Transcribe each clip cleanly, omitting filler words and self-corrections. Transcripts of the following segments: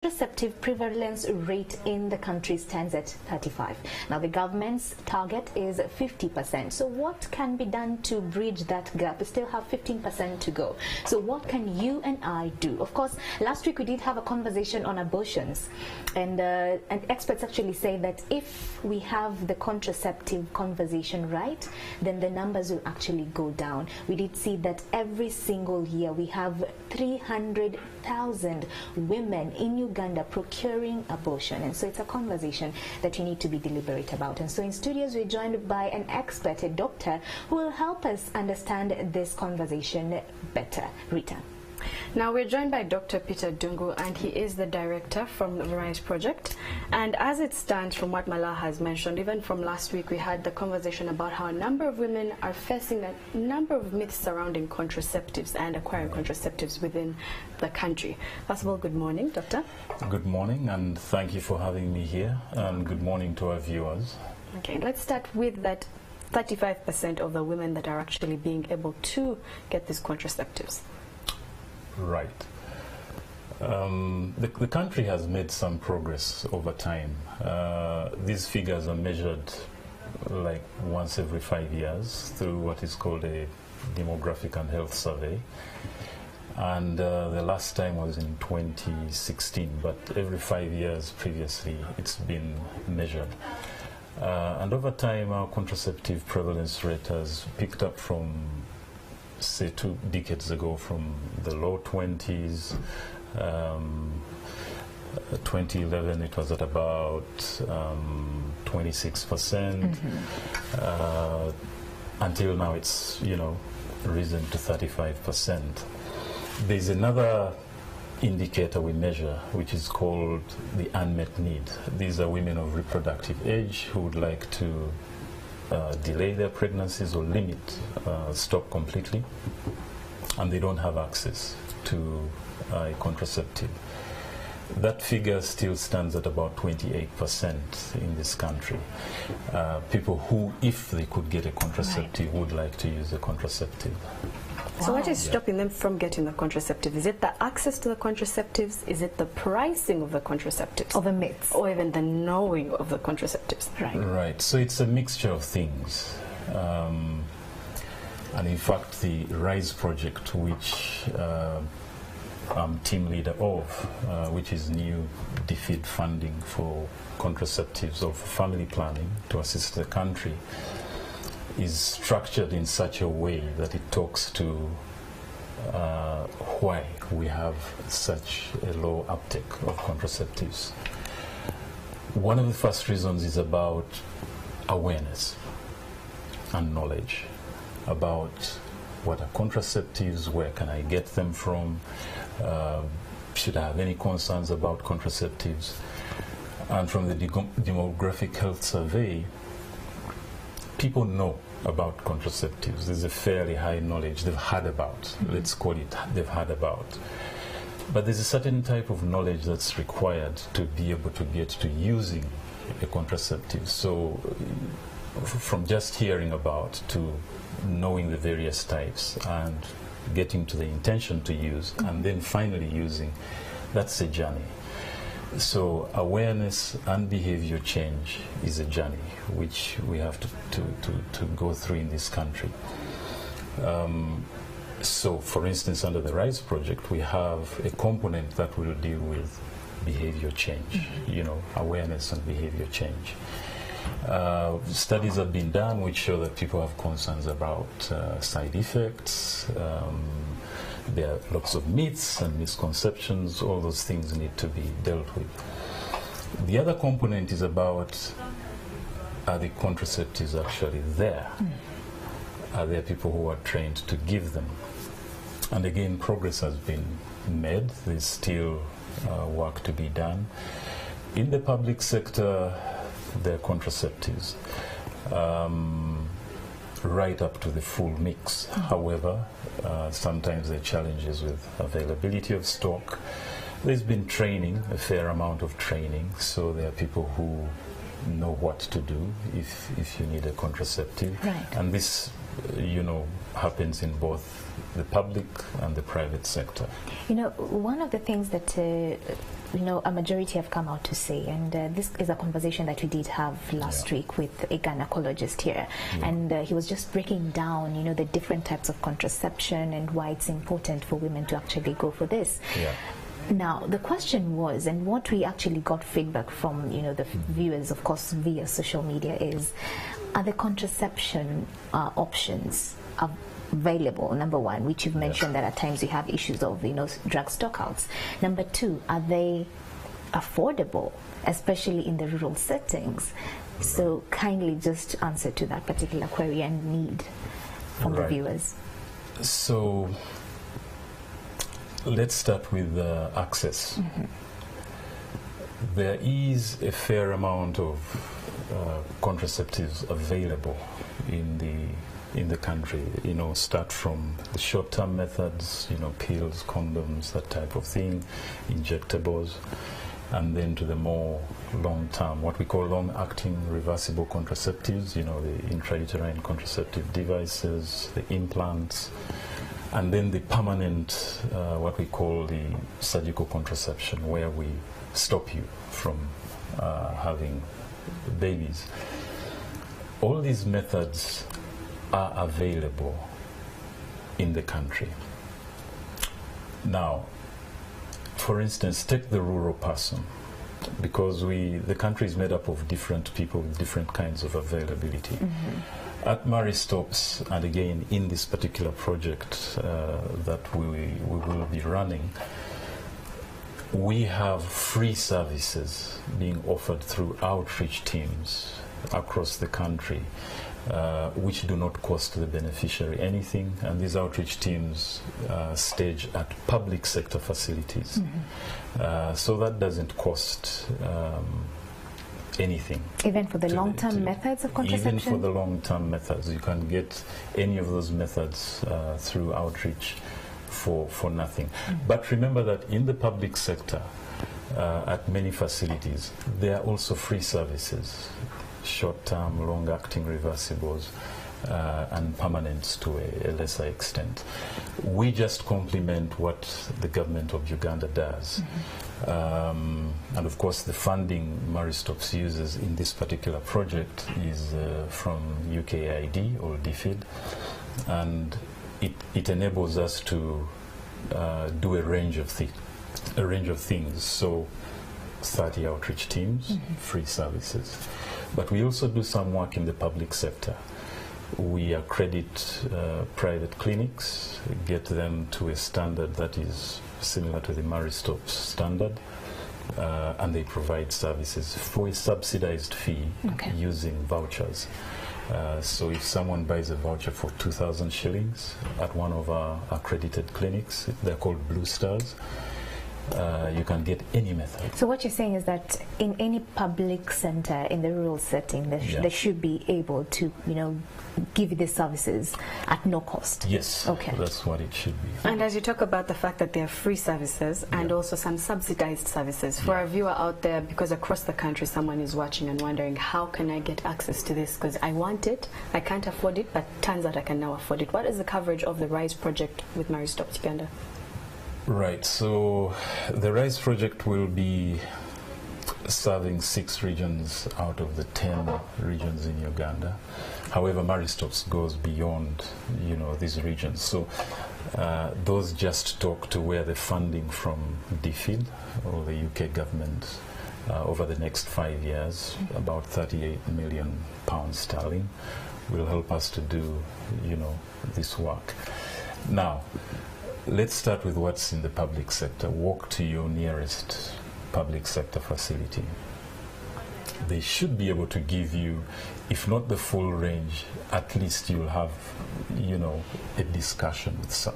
Contraceptive prevalence rate in the country stands at 35. Now the government's target is 50%. So what can be done to bridge that gap? We still have 15% to go. So what can you and I do? Of course, last week we did have a conversation on abortions, and experts actually say that if we have the contraceptive conversation right, then the numbers will actually go down. We did see that every single year we have 300,000 women in Uganda procuring abortion, and so it's a conversation that you need to be deliberate about. And so in studios we're joined by an expert, a doctor, who will help us understand this conversation better. Rita. Now we're joined by Dr. Peter Dungu, and he is the director from the Rise Project. And as it stands, from what Mala has mentioned, even from last week, we had the conversation about how a number of women are facing a number of myths surrounding contraceptives and acquiring contraceptives within the country. First of all, good morning, Doctor. Good morning, and thank you for having me here, and good morning to our viewers. Okay, let's start with that 35% of the women that are actually being able to get these contraceptives. Right. The country has made some progress over time. These figures are measured like once every 5 years through what is called a demographic and health survey. And the last time was in 2016, but every 5 years previously it's been measured. And over time our contraceptive prevalence rate has picked up from, say, 2 decades ago, from the low 20s. 2011 it was at about 26%. Until now it's, risen to 35%. There's another indicator we measure, which is called the unmet need. These are women of reproductive age who would like to delay their pregnancies or stop completely, and they don't have access to a contraceptive. That figure still stands at about 28% in this country. People who, if they could get a contraceptive, would like to use a contraceptive. So what is stopping them from getting the contraceptive? Is it the access to the contraceptives? Is it the pricing of the contraceptives? Or the myths? Or even the knowing of the contraceptives? Right. So it's a mixture of things. And in fact, the RISE project, which I'm team leader of, which is new defeat funding for contraceptives or for family planning to assist the country, is structured in such a way that it talks to why we have such a low uptake of contraceptives. One of the first reasons is about awareness and knowledge about what are contraceptives, where can I get them from, should I have any concerns about contraceptives. And from the demographic health survey, people know about contraceptives. There's a fairly high knowledge they've heard about, let's call it they've heard about. But there's a certain type of knowledge that's required to be able to get to using a contraceptive. So from just hearing about to knowing the various types and getting to the intention to use and then finally using, that's a journey. So awareness and behavior change is a journey which we have to go through in this country. So for instance, under the RISE project, we have a component that will deal with behavior change, awareness and behavior change. Studies have been done which show that people have concerns about side effects. There are lots of myths and misconceptions. All those things need to be dealt with. The other component is about, are the contraceptives actually there? Are there people who are trained to give them? And again, progress has been made. There's still work to be done. In the public sector, there are contraceptives right up to the full mix. However, sometimes there are challenges with availability of stock. There's been training, a fair amount of training, so there are people who know what to do if you need a contraceptive. Right. And this, happens in both the public and the private sector. You know, one of the things that a majority have come out to say, and this is a conversation that we did have last week with a gynecologist here, and he was just breaking down, the different types of contraception and why it's important for women to actually go for this. Now, the question was, and what we actually got feedback from, the viewers, of course, via social media is, are the contraception options available? Number one, which you've mentioned that at times you have issues of, drug stockouts. Number two, are they affordable, especially in the rural settings? So kindly just answer to that particular query and need from the viewers. So let's start with access. There is a fair amount of contraceptives available in the country. Start from the short-term methods, pills, condoms, that type of thing, injectables, and then to the more long-term, what we call long-acting reversible contraceptives, the intrauterine contraceptive devices, the implants, and then the permanent, what we call the surgical contraception, where we stop you from having babies. All these methods are available in the country. Now, for instance, take the rural person, because the country is made up of different people with different kinds of availability. At Maristops, and again in this particular project that we will be running, we have free services being offered through outreach teams across the country, which do not cost the beneficiary anything, and these outreach teams stage at public sector facilities. So that doesn't cost anything. Even for the long-term methods of contraception? Even for the long-term methods. You can get any of those methods through outreach for nothing. But remember that in the public sector, at many facilities, there are also free services, short-term, long-acting reversibles, and permanents to a lesser extent. We just complement what the government of Uganda does. And of course the funding Maristops uses in this particular project is from UKID or DFID, and it enables us to do a range of things. So 30 outreach teams, free services. But we also do some work in the public sector. We accredit private clinics, get them to a standard that is similar to the Maristops standard, and they provide services for a subsidized fee using vouchers. So if someone buys a voucher for 2,000 shillings at one of our accredited clinics, they're called Blue Stars, you can get any method. So what you're saying is that in any public center in the rural setting, they should be able to, give you the services at no cost. Yes, that's what it should be. And as you talk about the fact that there are free services and also some subsidized services, for a viewer out there, because across the country someone is watching and wondering, how can I get access to this? Because I want it, I can't afford it, but turns out I can now afford it. What is the coverage of the RISE project with Maristops Uganda? Right, so the RISE project will be serving 6 regions out of the 10 regions in Uganda. However, Maristops goes beyond, these regions. So those just talk to where the funding from DFID or the UK government over the next 5 years, about £38 million sterling, will help us to do, this work. Now, let's start with what's in the public sector. Walk to your nearest public sector facility. They should be able to give you, if not the full range, at least you'll have, a discussion with,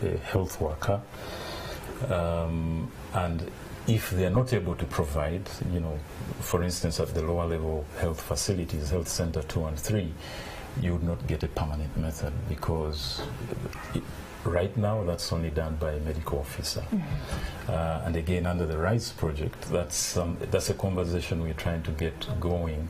a health worker. And if they're not able to provide, for instance, at the lower level health facilities, Health Center 2 and 3, you would not get a permanent method because right now that's only done by a medical officer. And again, under the RISE project, that's a conversation we're trying to get going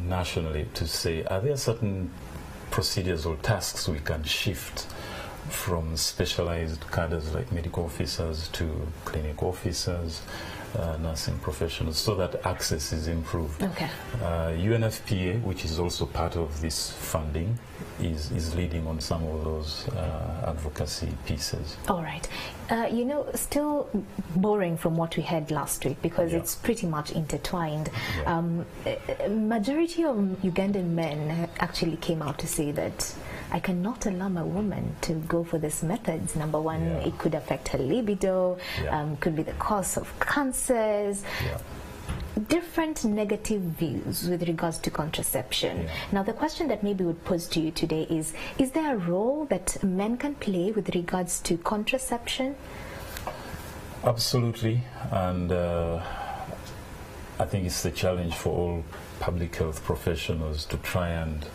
nationally to say, are there certain procedures or tasks we can shift from specialized cadres like medical officers to clinic officers, nursing professionals, so that access is improved. Okay. UNFPA, which is also part of this funding, is leading on some of those advocacy pieces. All right. You know, still borrowing from what we had last week, because it's pretty much intertwined. Majority of Ugandan men actually came out to say that I cannot allow a woman to go for these methods. Number one, it could affect her libido, could be the cause of cancers. Different negative views with regards to contraception. Now, the question that maybe would pose to you today is there a role that men can play with regards to contraception? Absolutely, and I think it's the challenge for all public health professionals to try and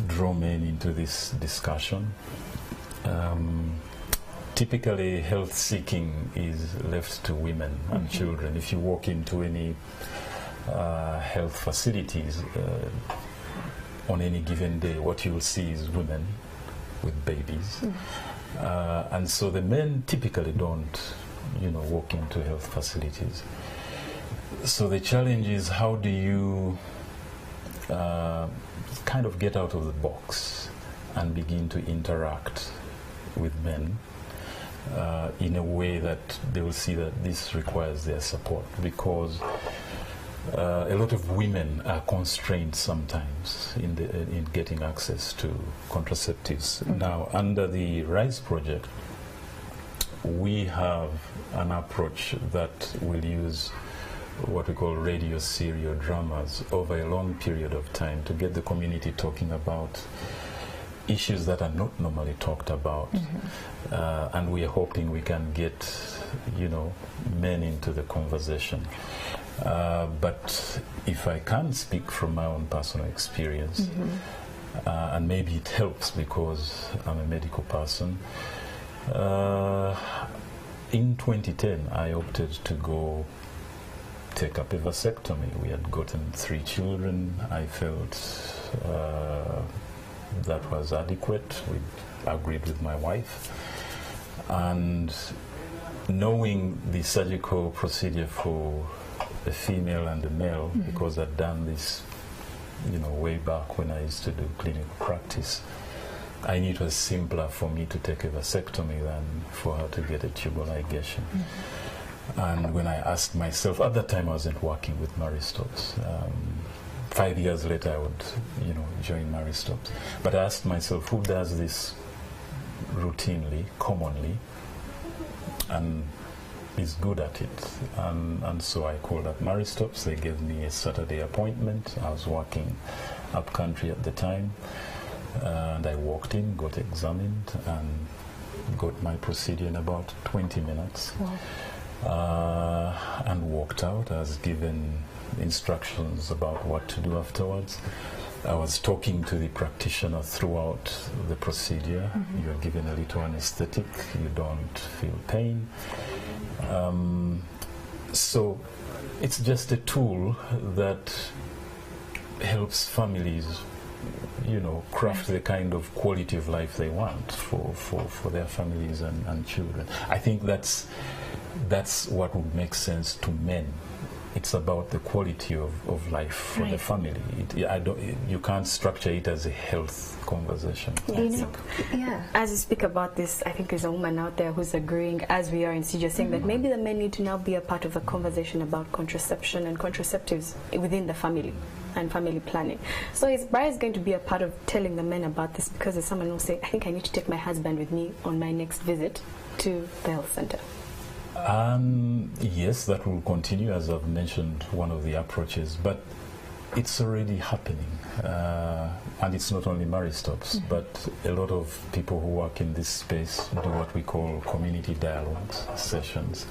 draw men into this discussion. Typically, health seeking is left to women and children. If you walk into any health facilities on any given day, what you'll see is women with babies. And so the men typically don't, walk into health facilities. So the challenge is, how do you kind of get out of the box and begin to interact with men in a way that they will see that this requires their support, because a lot of women are constrained sometimes in getting access to contraceptives. Now, under the RISE project, we have an approach that will use what we call radio serial dramas over a long period of time to get the community talking about issues that are not normally talked about. And we are hoping we can get, men into the conversation. But if I can speak from my own personal experience, and maybe it helps because I'm a medical person, in 2010 I opted to go take up a vasectomy. We had gotten 3 children. I felt that was adequate. We agreed with my wife, and knowing the surgical procedure for a female and a male, because I'd done this way back when I used to do clinical practice, I knew it was simpler for me to take a vasectomy than for her to get a tubal ligation. And when I asked myself, at that time I wasn't working with Maristops. 5 years later I would, join Maristops. But I asked myself, who does this routinely, commonly, and is good at it? And so I called up Maristops. They gave me a Saturday appointment. I was working up country at the time. And I walked in, got examined, and got my procedure in about 20 minutes. Wow. And walked out. I was given instructions about what to do afterwards. I was talking to the practitioner throughout the procedure. You're given a little anesthetic, you don't feel pain. So it's just a tool that helps families, craft the kind of quality of life they want for their families and children. I think that's what would make sense to men. It's about the quality of life for the family. You can't structure it as a health conversation. As you speak about this, I think there's a woman out there who's agreeing, as we are in CJ, saying that maybe the men need to now be a part of the conversation about contraception and contraceptives within the family and family planning. So is Bryce going to be a part of telling the men about this, because there's someone who will say, I think I need to take my husband with me on my next visit to the health center? Yes, that will continue, as I've mentioned, one of the approaches, but it's already happening. And it's not only Maristops, but a lot of people who work in this space do what we call community dialogues sessions,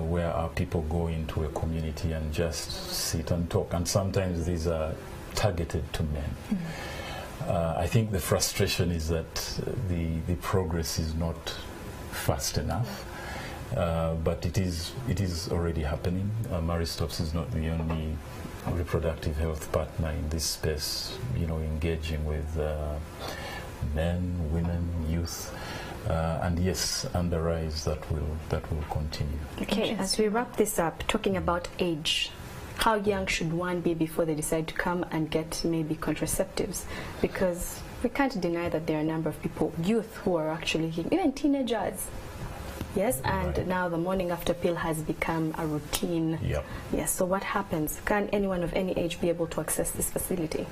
where our people go into a community and just sit and talk. And sometimes these are targeted to men. I think the frustration is that the progress is not fast enough. But it is already happening. Marie Stopes is not the only reproductive health partner in this space, engaging with men, women, youth, and yes, under Rise that will continue. Okay, as we wrap this up, talking about age, how young should one be before they decide to come and get maybe contraceptives? Because we can't deny that there are a number of people, youth, who are actually, even teenagers. Yes, and right. Now the morning after pill has become a routine. Yep. Yes, so what happens? Can anyone of any age be able to access this facility?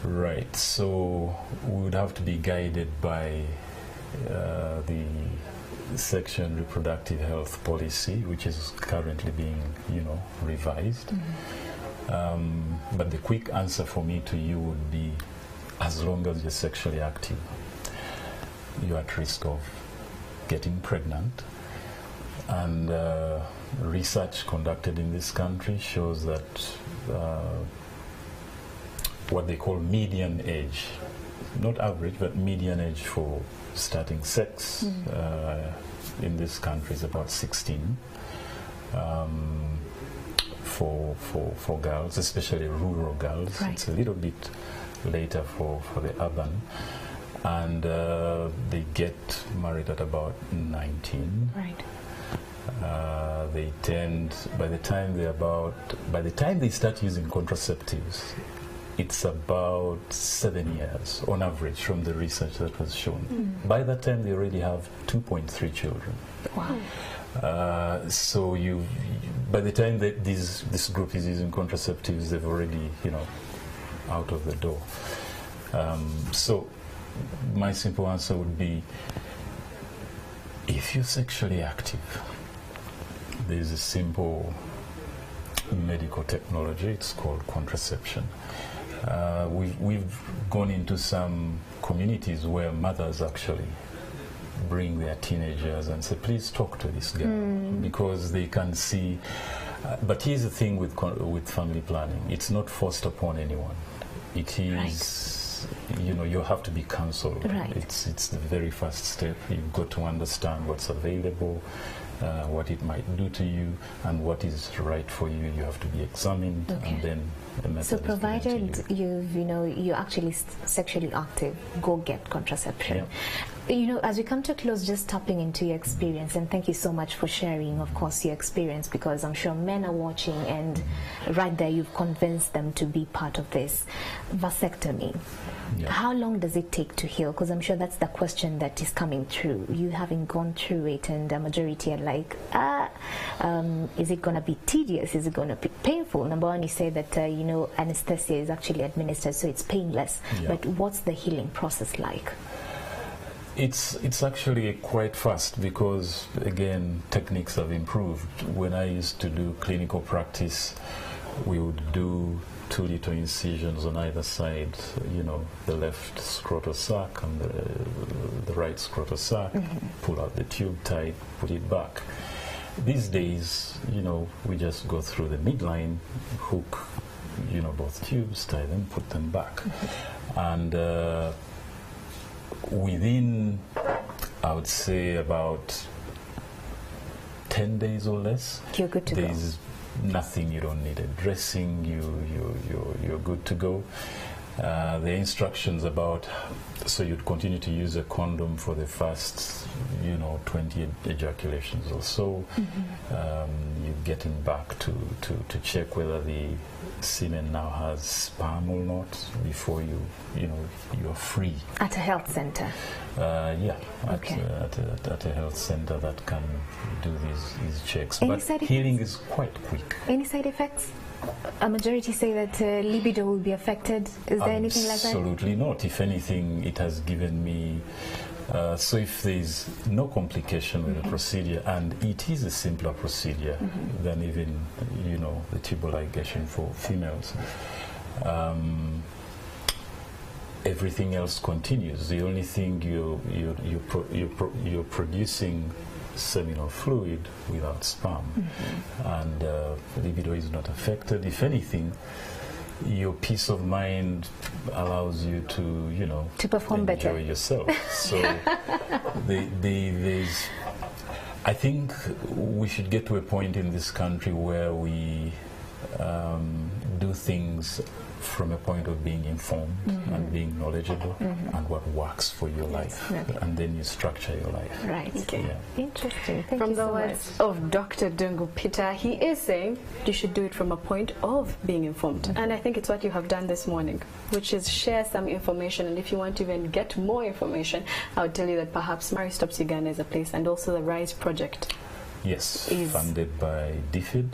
Right, so we would have to be guided by the Section Reproductive Health Policy, which is currently being, revised. But the quick answer for me to you would be, as long as you're sexually active, you're at risk of getting pregnant. And research conducted in this country shows that what they call median age, not average, but median age for starting sex in this country is about 16 for girls, especially rural girls. Right. It's a little bit later for the urban. And they get married at about 19. Right. They tend, by the time they start using contraceptives, it's about 7 years on average from the research that was shown. By that time, they already have 2.3 children. Wow. So by the time that this group is using contraceptives, they've already, out of the door. So my simple answer would be, if you're sexually active, there's a simple medical technology, it's called contraception. We've gone into some communities where mothers actually bring their teenagers and say, please talk to this girl, because they can see. But here's the thing with family planning, it's not forced upon anyone. It is, you have to be counseled. Right. It's the very first step. You've got to understand what's available, what it might do to you, and what is right for you. You have to be examined, and then the method. So is provided given to you're actually sexually active, go get contraception. Yeah. As we come to a close, just tapping into your experience, and thank you so much for sharing, of course, your experience, because I'm sure men are watching, and right there you've convinced them to be part of this. Vasectomy. Yeah. How long does it take to heal? Because I'm sure that's the question that is coming through. You having gone through it, and the majority are like, is it going to be tedious? Is it going to be painful? Number one, you say that, anesthesia is actually administered, so it's painless. Yeah. But what's the healing process like? It's actually quite fast, because, again, techniques have improved. When I used to do clinical practice, we would do 2 little incisions on either side, the left scrotal sac and the right scrotal sac, pull out the tube tight, put it back. These days, we just go through the midline, hook, both tubes, tie them, put them back. And within, I would say, about 10 days or less, you're good to go. There's nothing, you don't need a dressing, you're good to go. The instructions about, so you'd continue to use a condom for the first 20 ejaculations or so. You're getting back to check whether the semen now has sperm or not before you're free. At a health center? At a health center that can do these checks. Any but side healing is quite quick. Any side effects? A majority say that libido will be affected. Is there anything like that? Absolutely not. If anything, it has given me... so if there's no complication with the procedure, and it is a simpler procedure than even, the tubal ligation for females, everything else continues. The only thing you're producing seminal fluid without sperm, and libido is not affected. If anything, your peace of mind allows you to perform enjoy better yourself. So there's I think we should get to a point in this country where we do things from a point of being informed and being knowledgeable and what works for your life, and then you structure your life. Right. Okay. Yeah. Interesting. Thank From you the so words much. of Dr. Dungu Peter, he is saying you should do it from a point of being informed. And I think it's what you have done this morning, which is share some information. And if you want to even get more information, I would tell you that perhaps Mary Stops Uganda is a place, and also the RISE project. Yes, Is funded by DFID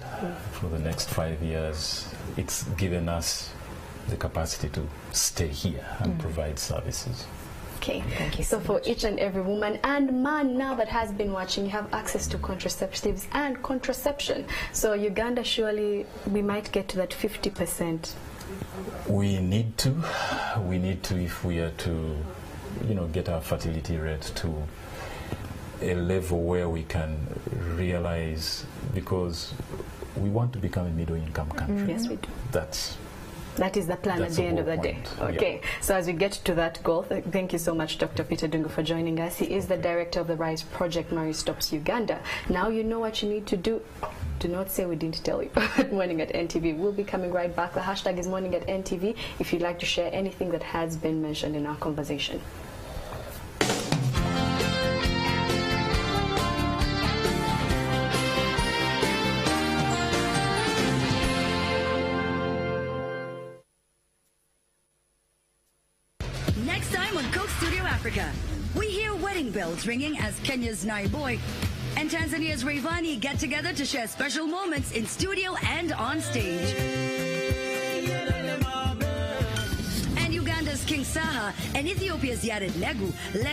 for the next 5 years. It's given us the capacity to stay here and provide services. Okay, Thank you so so for much. each and every woman and man now that has been watching, you have access to contraceptives and contraception. So Uganda, surely we might get to that 50%. We need to if we are to, get our fertility rate to a level where we can realize, because we want to become a middle-income country. Yes, we do. That is the plan at That's the the end of the whole day. point. Okay, so as we get to that goal, thank you so much, Dr. Peter Dungu, for joining us. He is the director of the RISE project, Mary Stops Uganda. Now you know what you need to do. Do not say we didn't tell you. Morning at NTV. We'll be coming right back. The hashtag is Morning at NTV if you'd like to share anything that has been mentioned in our conversation. Next time on Coke Studio Africa, we hear wedding bells ringing as Kenya's Naiboy and Tanzania's Rayvanny get together to share special moments in studio and on stage. And Uganda's King Saha and Ethiopia's Yared Negu lend